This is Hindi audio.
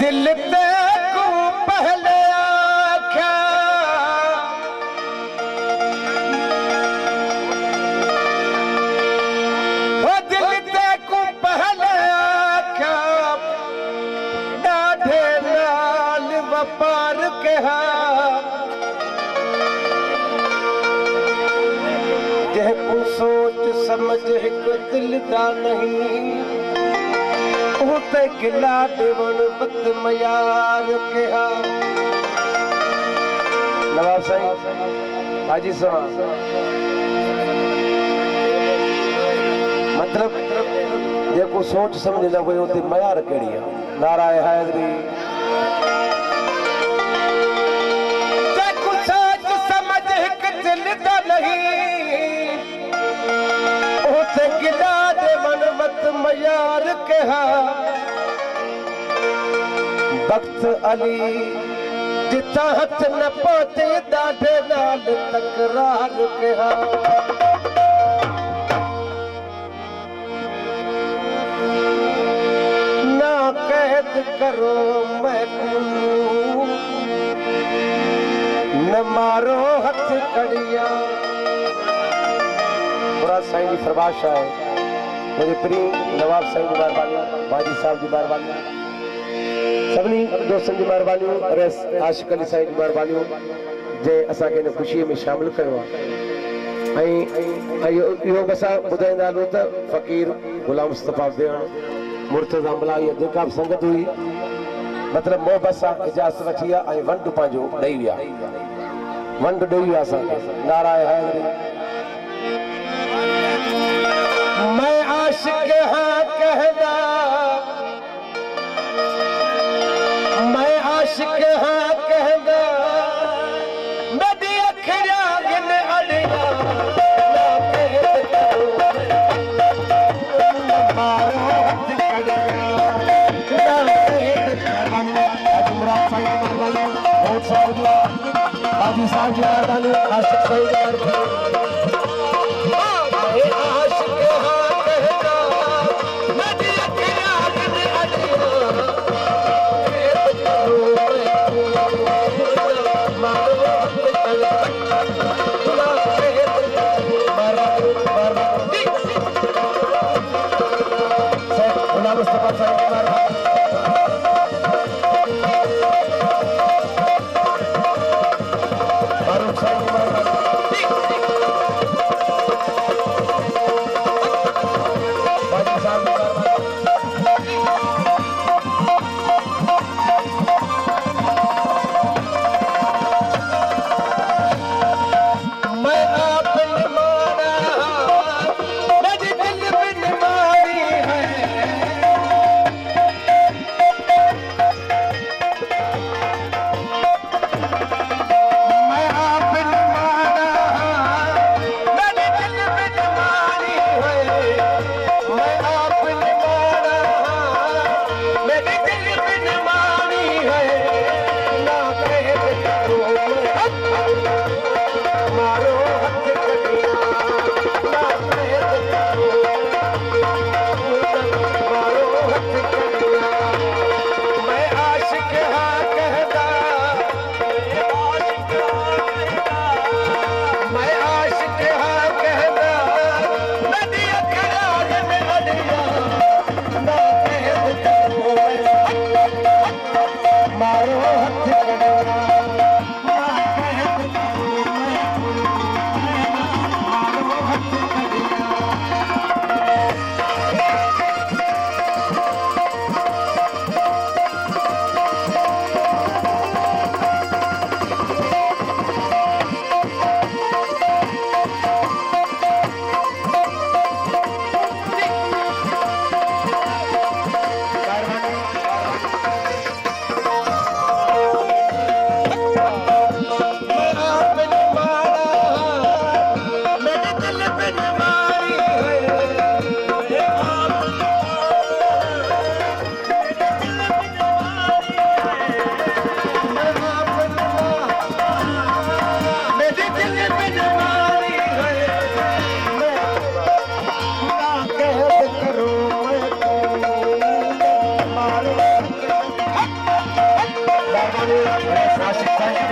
दिल ते को पहले आख्या वो दिल ते को पहले आख्या डाढे नाल व्यापार कहा जह को सोच समझ एक दिल दा नहीं गिला देवन बत मयार कहा। नवाब साईं हाजी साहब मतलब जेको सोच समझ ना कोई उते मयार कड़ी है। नाराए हैदरी जेको सोच समझ एक दिल दा नहीं उते गिला देवन बत मयार कहा। वक्त अली जिता हथ न पहुंचे डाढे नाल तकरार कहा। ना कैद करो मैनू न मारो हथ कड़िया। बुरा साईं जी फरमाश है मुझे प्री नवाब साईं जी मेहरबानी बाजी साहब जी मेहरबानी सभी दोस्तों की मेहरबानी रेस आशिक अली साईं की मेहरबानी जे असा के खुशी में शामिल कयो यो बसा बुधाइंदा हलूं त फकीर गुलाम मुस्तफा बेण मुर्तजा मलाई जेका भी संगत हुई मतलब मो बसा इजाजत वठी आई वंड पांजो दई विया वंड दई विया सा नाराए हैदरी मैं आशिक हां कहदा आशिक हाँ कहदा मेरी अखियां गिन अड़िया मारो हथ कड़िया बाजी साहब जी मेहरबानी आशिक साईं आशिक़